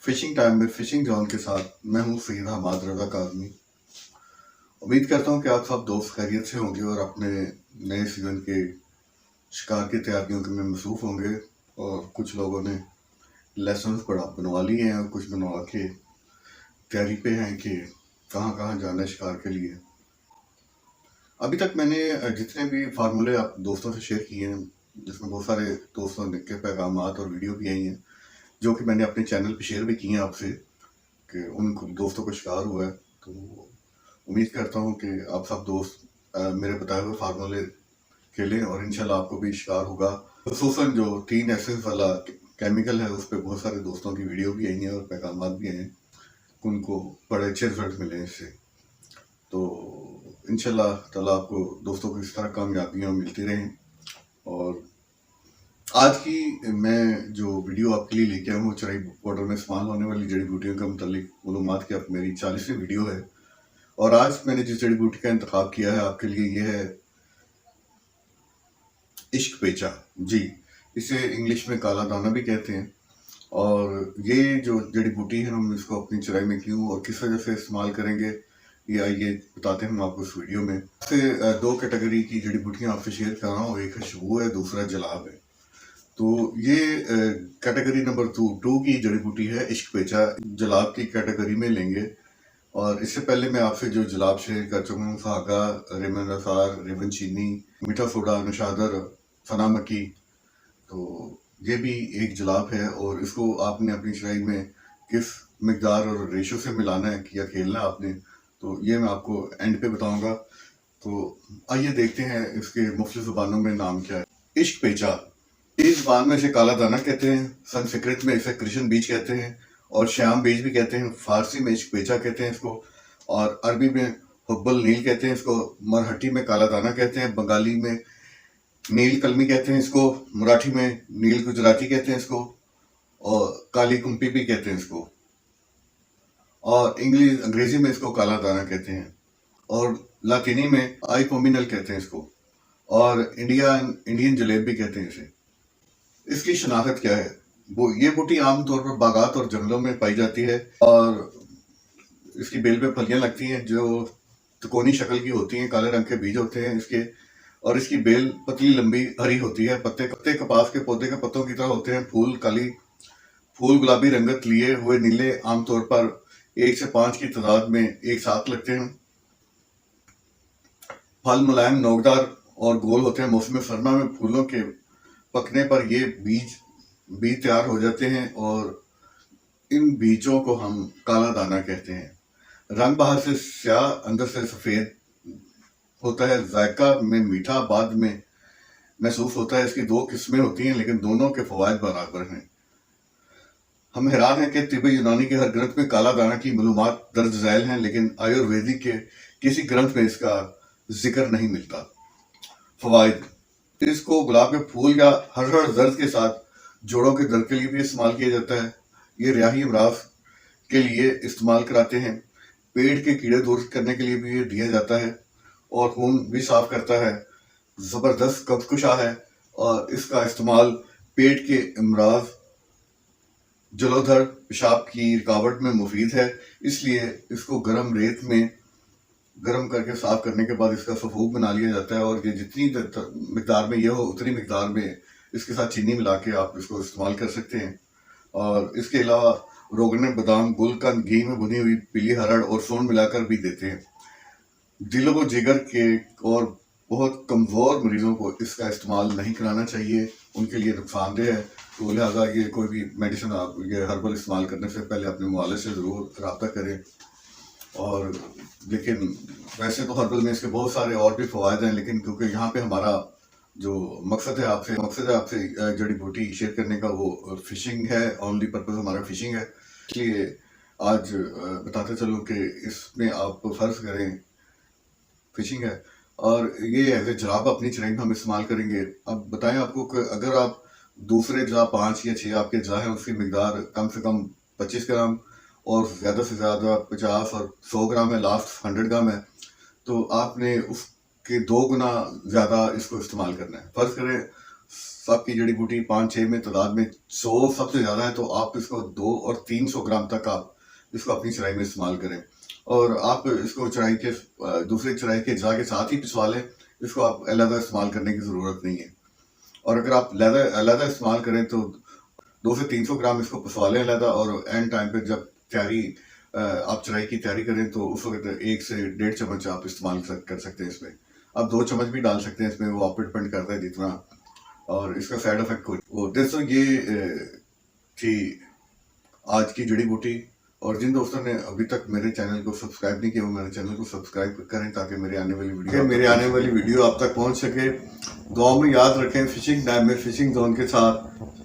Fishing time में fishing John के साथ मैं हूँ सईद हमाद रजा काज़मी। उम्मीद करता हूँ कि आप सब दोस्त खैरियत से होंगे और अपने नए सीजन के शिकार की तैयारियों में मसरूफ होंगे। और कुछ लोगों ने लेसन बनवा लिए हैं और कुछ बनवा के तैयारी पे हैं कि कहाँ कहाँ जाना है शिकार के लिए। अभी तक मैंने जितने भी फार्मूले आप दोस्तों से शेयर किए हैं, जिसमें बहुत सारे दोस्तों के पैगाम और वीडियो भी आई हैं जो कि मैंने अपने चैनल पे शेयर भी किए हैं आपसे कि उन दोस्तों को शिकार हुआ है। तो उम्मीद करता हूँ कि आप सब दोस्त मेरे बताए हुए फार्मूले खेलें और इंशाल्लाह आपको भी शिकार होगा। खसूसन जो 3 एसेंस वाला केमिकल है उस पर बहुत सारे दोस्तों की वीडियो भी आई हैं और पैगाम भी आए हैं, उनको बड़े अच्छे रिजल्ट मिले हैं इससे। तो इंशाल्लाह ताला आपको दोस्तों को इस तरह कामयाबियाँ मिलती रहें। और आज की मैं जो वीडियो आपके लिए लेके आया हूँ चराई बॉर्डर में इस्तेमाल होने वाली जड़ी बूटियों के मुतालिक मालूमात की अब मेरी 40वीं वीडियो है। और आज मैंने जिस जड़ी बूटी का इंतखाब किया है आपके लिए ये है इश्क पेचा। जी, इसे इंग्लिश में काला दाना भी कहते हैं। और ये जो जड़ी बूटी है हम इसको अपनी चराई में क्यों और किस वजह से इस्तेमाल करेंगे ये आइए बताते हैं हम आपको इस वीडियो में। से 2 कैटेगरी की जड़ी बूटियाँ आपसे शेयर कर रहा हूँ, एक खुशबू है, दूसरा जलाब है। तो ये कैटेगरी नंबर 2 की जड़ी बूटी है इश्क पेचा, जलाब की कैटेगरी में लेंगे। और इससे पहले मैं आपसे जो जलाब शेयर कर चुका हूँ फागा, रेमन रसार, रेवन चीनी, मीठा सोडा, नशादर, फना मक्की, तो ये भी एक जलाब है। और इसको आपने अपनी चराई में किस मकदार और रेशो से मिलाना है या खेलना है आपने, तो ये मैं आपको एंड पे बताऊंगा। तो आइए देखते हैं इसके मुख्तलिफ ज़ुबानों में नाम क्या है। इश्क पेचा, इस ज़बान में इसे काला दाना कहते हैं, संस्कृत में इसे कृष्ण बीज कहते हैं और श्याम बीज भी कहते हैं। फारसी में इश्क पेचा कहते हैं इसको, और अरबी में हुब्बुल नील कहते हैं इसको, मरहठी में काला दाना कहते हैं, बंगाली में नील कलमी कहते हैं इसको, मराठी में नील गुजराती कहते हैं इसको, और काली कुंपी भी कहते हैं इसको, और अंग्रेजी में इसको काला दाना कहते हैं, और लातीनी में आई पोमिनल कहते हैं इसको, और इंडियन जलेब भी कहते हैं इसे। इसकी शनाख्त क्या है? वो ये बूटी आमतौर पर बागात और जंगलों में पाई जाती है और इसकी बेल पे फलियां लगती हैं जो त्रिकोणी शक्ल की होती हैं, काले रंग के बीज होते हैं इसके, और इसकी बेल पतली लंबी हरी होती है। पत्ते कपास के पौधे के पत्तों की तरह होते हैं। फूल गुलाबी रंगत लिए हुए नीले, आमतौर पर 1 से 5 की तादाद में एक साथ लगते हैं। फल मुलायम, नोकदार और गोल होते हैं। मौसम सरमा में फूलों के पकने पर ये बीज तैयार हो जाते हैं और इन बीजों को हम काला दाना कहते हैं। रंग बाहर से स्याह, अंदर से सफ़ेद होता है। जायका में मीठा बाद में महसूस होता है। इसकी 2 किस्में होती हैं लेकिन दोनों के फवायद बराबर हैं। हम हैरान हैं कि तिब्बी यूनानी के हर ग्रंथ में काला दाना की मालूमात दर्ज झैल हैं, लेकिन आयुर्वेदिक के किसी ग्रंथ में इसका जिक्र नहीं मिलता। फवायद, इसको गुलाब के फूल या हर दर्द के साथ जोड़ों के दर्द के लिए भी इस्तेमाल किया जाता है। ये रियाही अमराज के लिए इस्तेमाल कराते हैं। पेट के कीड़े दूर करने के लिए भी ये दिया जाता है और खून भी साफ करता है। ज़बरदस्त कब्ज़कुशा है और इसका इस्तेमाल पेट के अमराज, जलोधर, पेशाब की रुकावट में मुफीद है। इसलिए इसको गर्म रेत में गर्म करके साफ करने के बाद इसका सफूक बना लिया जाता है और ये जितनी मिकदार में ये हो उतनी मिकदार में इसके साथ चीनी मिला के आप इसको इस्तेमाल कर सकते हैं। और इसके अलावा रोगन बादाम, गुलकंद, घी में भुनी हुई पीली हरड़ और सोन मिलाकर भी देते हैं। दिल व जिगर के और बहुत कमज़ोर मरीजों को इसका इस्तेमाल नहीं कराना चाहिए, उनके लिए नुकसानदेह है। तो लिहाजा ये कोई भी मेडिसिन आप ये हर्बल इस्तेमाल करने से पहले अपने मुआलिज से ज़रूर रब्ता करें। और लेकिन वैसे तो हर्बल में इसके बहुत सारे और भी फ़वायद हैं, लेकिन क्योंकि यहाँ पे हमारा जो मकसद है आपसे जड़ी बूटी शेयर करने का वो फिशिंग है, ओनली पर्पज़ हमारा फिशिंग है, इसलिए आज बताते चलूँ कि इसमें आप फ़र्ज़ करें फिशिंग है और ये एज ए जराब अपनी चराई में हम इस्तेमाल करेंगे। अब बताएं आपको कि अगर आप दूसरे जरा 5 या 6 आपके जरा हैं उसकी मकदार कम से कम 25 ग्राम और ज़्यादा से ज़्यादा 50 और 100 ग्राम है, लास्ट 100 ग्राम है, तो आपने उसके 2 गुना ज़्यादा इसको इस्तेमाल करना है। फ़र्ज़ करें सबकी जड़ी बूटी 5-6 में तादाद में 100 सबसे ज़्यादा है, तो आप इसको 2 और 300 ग्राम तक आप इसको अपनी चराई में इस्तेमाल करें। और आप इसको चराई के दूसरे चराई के अज्जा के साथ ही पिसवा लें, इसको आप अलग इस्तेमाल करने की ज़रूरत नहीं है। और अगर आप अलग इस्तेमाल करें तो 2 से 300 ग्राम इसको पिसवा लें अलग, और एंड टाइम पे जब आप चराई की तैयारी करें तो उस वक्त 1 से 1.5 चम्मच आप इस्तेमाल कर सकते हैं इसमें। आप 2 चम्मच भी डाल सकते हैं इसमें, वो आप पे डिपेंड करता है जितना, और इसका साइड इफेक्ट कोई वो दोस्तों ये थी आज की जड़ी बूटी। और जिन दोस्तों ने अभी तक मेरे चैनल को सब्सक्राइब नहीं किया वो मेरे चैनल को सब्सक्राइब करें ताकि मेरे आने वाली वीडियो आप तक पहुंच सके। दुआ में याद रखें, फिशिंग डैम में फिशिंग जोन के साथ